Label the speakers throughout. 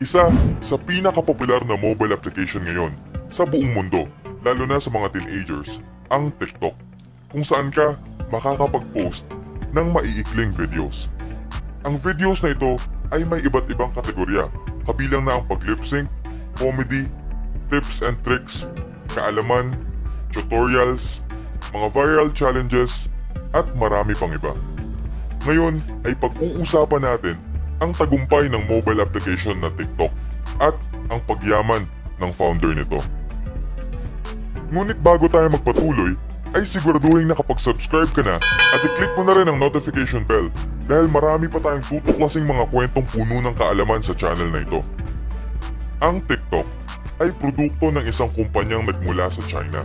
Speaker 1: Isa sa pinakapopular na mobile application ngayon sa buong mundo, lalo na sa mga teenagers, ang TikTok, kung saan ka makakapag-post ng maiikling videos. Ang videos na ito ay may iba't ibang kategorya, kabilang na ang pag-lip-sync, comedy, tips and tricks, kaalaman, tutorials, mga viral challenges, at marami pang iba. Ngayon ay pag-uusapan natin ang tagumpay ng mobile application na TikTok at ang pagyaman ng founder nito. Ngunit bago tayo magpatuloy, ay siguraduhin nakapag-subscribe ka na at i-click mo na rin ang notification bell dahil marami pa tayong tutuklasing mga kwentong puno ng kaalaman sa channel na ito. Ang TikTok ay produkto ng isang kumpanyang nagmula sa China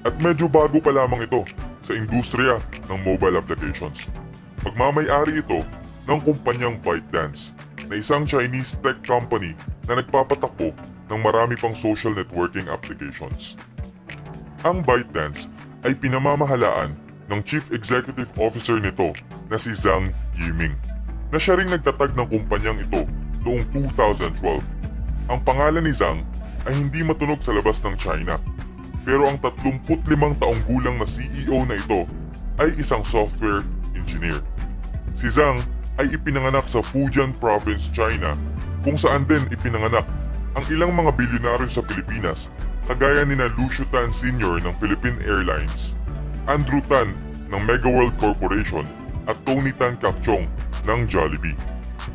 Speaker 1: at medyo bago pa lamang ito sa industriya ng mobile applications. Pagmamay-ari ito ng kumpanyang ByteDance na isang Chinese tech company na nagpapatakbo ng marami pang social networking applications. Ang ByteDance ay pinamamahalaan ng Chief Executive Officer nito na si Zhang Yiming, na siya ring nagtatag ng kumpanyang ito noong 2012. Ang pangalan ni Zhang ay hindi matunog sa labas ng China, pero ang 35 taong gulang na CEO na ito ay isang software engineer. Si Zhang ay ipinanganak sa Fujian Province, China, kung saan din ipinanganak ang ilang mga bilyonaryo sa Pilipinas kagaya ni Lucio Tan Sr. ng Philippine Airlines, Andrew Tan ng Megaworld Corporation at Tony Tan Cakchong ng Jollibee.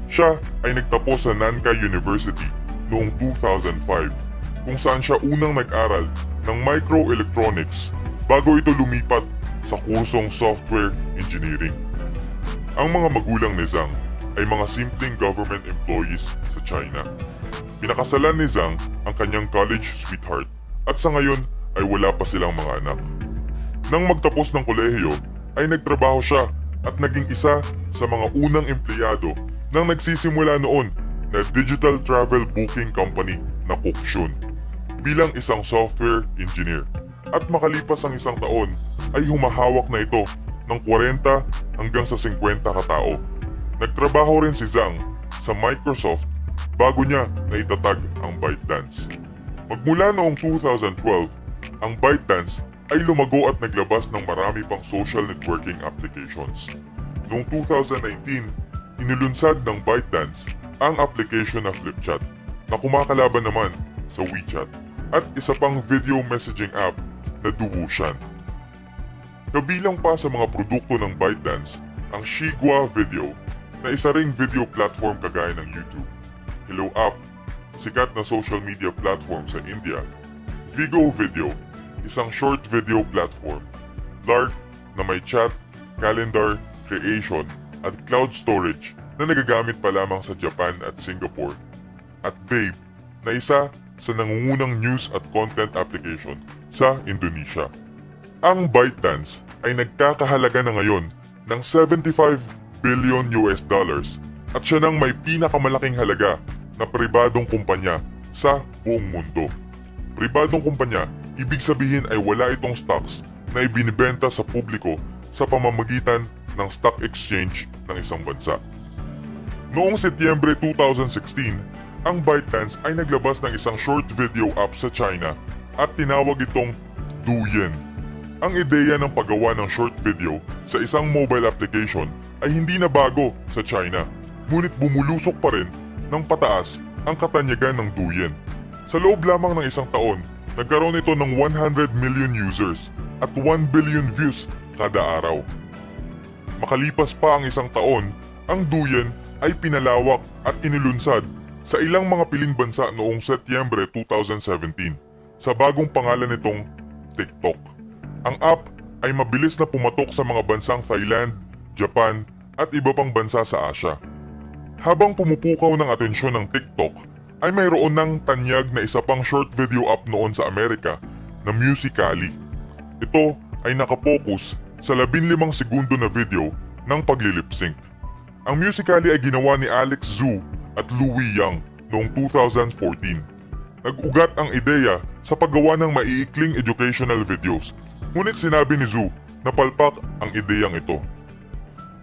Speaker 1: Siya ay nagtapos sa Nankai University noong 2005 kung saan siya unang nag-aral ng microelectronics bago ito lumipat sa kursong software engineering. Ang mga magulang ni Zhang ay mga simpleng government employees sa China. Pinakasalan ni Zhang ang kanyang college sweetheart at sa ngayon ay wala pa silang mga anak. Nang magtapos ng kolehiyo ay nagtrabaho siya at naging isa sa mga unang empleyado ng nagsisimula noon na digital travel booking company na Kooksyun bilang isang software engineer. At makalipas ang isang taon ay humahawak na ito ng 40 hanggang sa 50 katao. Nagtrabaho rin si Zhang sa Microsoft bago niya naitatag ang ByteDance. Magmula noong 2012, ang ByteDance ay lumago at naglabas ng marami pang social networking applications. Noong 2019, inilunsad ng ByteDance ang application na FlipChat na kumakalaban naman sa WeChat at isa pang video messaging app na Duwushan. Kabilang pa sa mga produkto ng ByteDance ang Shigua Video na isa ring video platform kagaya ng YouTube, Hello App, sikat na social media platform sa India, Vigo Video, isang short video platform, Lark na may chat, calendar, creation at cloud storage na nagagamit pa lamang sa Japan at Singapore, at Babe na isa sa nangungunang news at content application sa Indonesia. Ang ByteDance ay nagkakahalaga na ngayon ng $75 billion at siya nang may pinakamalaking halaga na pribadong kumpanya sa buong mundo. Pribadong kumpanya, ibig sabihin ay wala itong stocks na ibinibenta sa publiko sa pamamagitan ng stock exchange ng isang bansa. Noong Setyembre 2016, ang ByteDance ay naglabas ng isang short video app sa China at tinawag itong Douyin. Ang ideya ng paggawa ng short video sa isang mobile application ay hindi na bago sa China, ngunit bumulusok pa rin ng pataas ang katanyagan ng Douyin. Sa loob lamang ng isang taon, nagkaroon ito ng 100 million users at 1 billion views kada araw. Makalipas pa ang isang taon, ang Douyin ay pinalawak at inilunsad sa ilang mga piling bansa noong Setyembre 2017 sa bagong pangalan nitong TikTok. Ang app ay mabilis na pumatok sa mga bansang Thailand, Japan at iba pang bansa sa Asia. Habang pumupukaw ng atensyon ng TikTok, ay mayroon ng tanyag na isa pang short video app noon sa Amerika na Musical.ly. Ito ay nakapokus sa 15 segundo na video ng paglilip-sync. Ang Musical.ly ay ginawa ni Alex Zhu at Louis Yang noong 2014. Nag-ugat ang ideya sa paggawa ng maiikling educational videos, ngunit sinabi ni Zhu na palpak ang ideyang ito.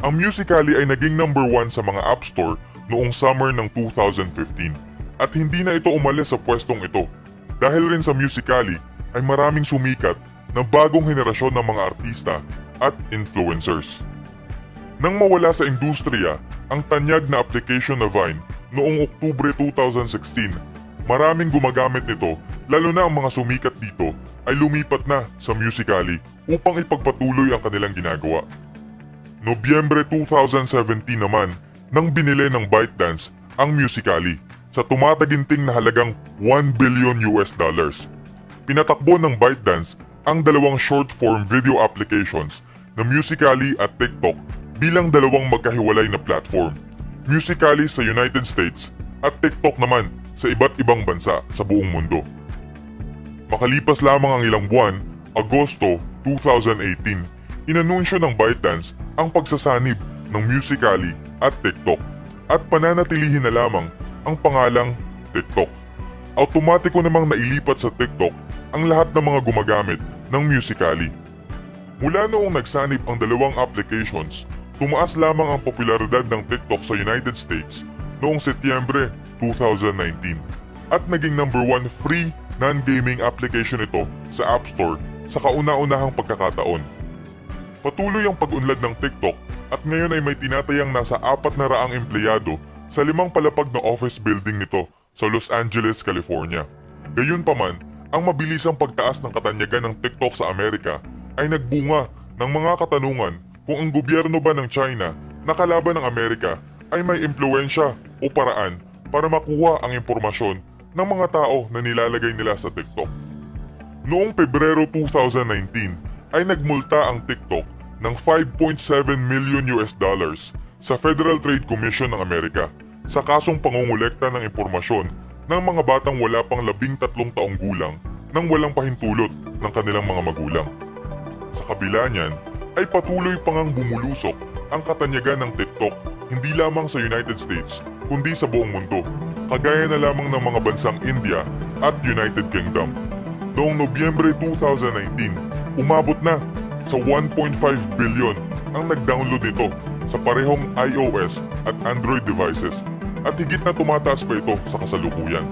Speaker 1: Ang Musical.ly ay naging number 1 sa mga App Store noong summer ng 2015 at hindi na ito umalis sa pwestong ito. Dahil rin sa Musical.ly ay maraming sumikat na bagong henerasyon ng mga artista at influencers. Nang mawala sa industriya ang tanyag na application na Vine noong Oktubre 2016, maraming gumagamit nito, lalo na ang mga sumikat dito ay lumipat na sa Musical.ly upang ipagpatuloy ang kanilang ginagawa. Nobyembre 2017 naman nang binili ng ByteDance ang Musical.ly sa tumataginting na halagang $1 billion. Pinatakbo ng ByteDance ang dalawang short-form video applications na Musical.ly at TikTok bilang dalawang magkahiwalay na platform. Musical.ly sa United States at TikTok naman sa iba't ibang bansa sa buong mundo. Makalipas lamang ang ilang buwan, Agosto 2018, inanunsyo ng ByteDance ang pagsasanib ng Musical.ly at TikTok at pananatilihin na lamang ang pangalang TikTok. Automatiko namang nailipat sa TikTok ang lahat ng mga gumagamit ng Musical.ly. Mula noong nagsanib ang dalawang applications, tumaas lamang ang popularidad ng TikTok sa United States noong Setyembre 2019 at naging number 1 free non-gaming application ito sa App Store sa kauna-unahang pagkakataon. Patuloy ang pag-unlad ng TikTok at ngayon ay may tinatayang nasa 400 empleyado sa 5 palapag na office building nito sa Los Angeles, California. Gayunpaman, ang mabilisang pagtaas ng katanyagan ng TikTok sa Amerika ay nagbunga ng mga katanungan kung ang gobyerno ba ng China na kalaban ng Amerika ay may impluensya o paraan para makuha ang impormasyon ng mga tao na nilalagay nila sa TikTok. Noong Pebrero 2019 ay nagmulta ang TikTok ng $5.7 million sa Federal Trade Commission ng Amerika sa kasong pangungulekta ng impormasyon ng mga batang wala pang 13 taong gulang nang walang pahintulot ng kanilang mga magulang. Sa kabila niyan, ay patuloy pang bumulusok ang katanyagan ng TikTok hindi lamang sa United States kundi sa buong mundo, kagaya na lamang ng mga bansang India at United Kingdom. Noong Nobyembre 2019, umabot na sa 1.5 billion ang nag-download nito sa parehong iOS at Android devices at higit na tumataas pa ito sa kasalukuyan.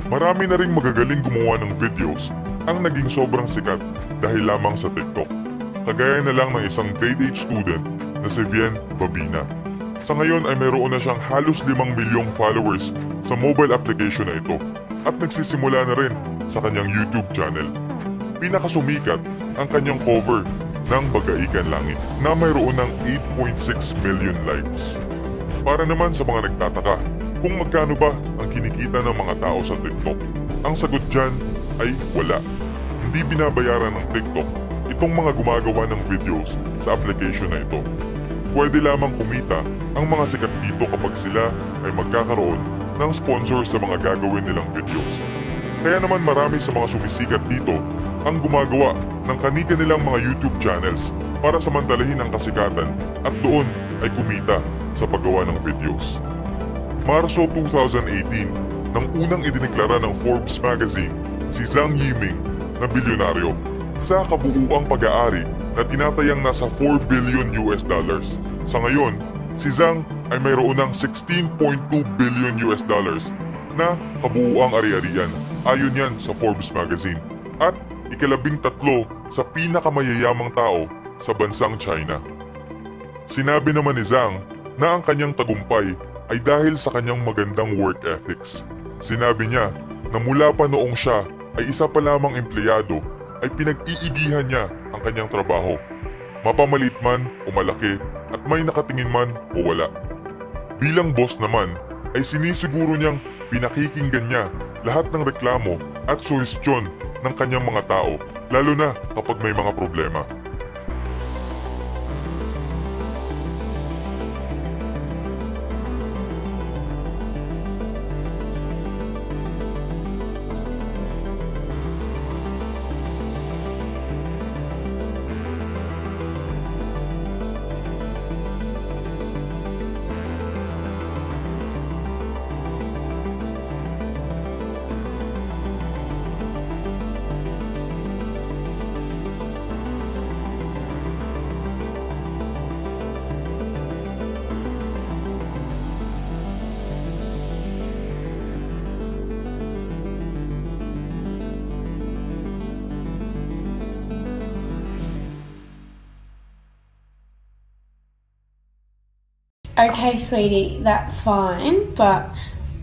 Speaker 1: Marami na ring magagaling gumawa ng videos ang naging sobrang sikat dahil lamang sa TikTok. Kagaya na lang ng isang grade 8 student na si Vien Babina. Sa ngayon ay mayroon na siyang halos 5 milyong followers sa mobile application na ito at nagsisimula na rin sa kanyang YouTube channel. Pinakasumikat ang kanyang cover ng Bagaikan Langit na mayroon ng 8.6 million likes. Para naman sa mga nagtataka kung magkano ba ang kinikita ng mga tao sa TikTok, ang sagot dyan ay wala. Hindi binabayaran ng TikTok itong mga gumagawa ng videos sa application na ito. Pwede lamang kumita ang mga sikat dito kapag sila ay magkakaroon ng sponsor sa mga gagawin nilang videos. Kaya naman marami sa mga sumisikat dito ang gumagawa ng kani-kanilang mga YouTube channels para samantalahin ang kasikatan at doon ay kumita sa paggawa ng videos. Marso 2018, nang unang idineklara ng Forbes magazine si Zhang Yiming na bilyonaryo sa kabuuang pag-aari na tinatayang nasa $4 billion. Sa ngayon, si Zhang ay mayroon ng $16.2 billion na kabuuang ari-arian ayon yan sa Forbes magazine at ika-13 sa pinakamayayamang tao sa bansang China. Sinabi naman ni Zhang na ang kanyang tagumpay ay dahil sa kanyang magandang work ethics. Sinabi niya na mula pa noong siya ay isa pa lamang empleyado ay pinag-iigihan niya ang kanyang trabaho. Mapamaliit man o malaki at may nakatingin man o wala. Bilang boss naman ay sinisiguro niyang pinakikinggan niya lahat ng reklamo at suhestyon ng kanyang mga tao, lalo na kapag may mga problema.
Speaker 2: Okay, sweetie, that's fine, but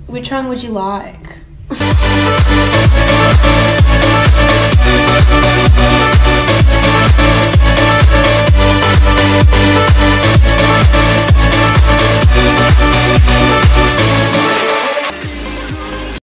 Speaker 2: which one would you like?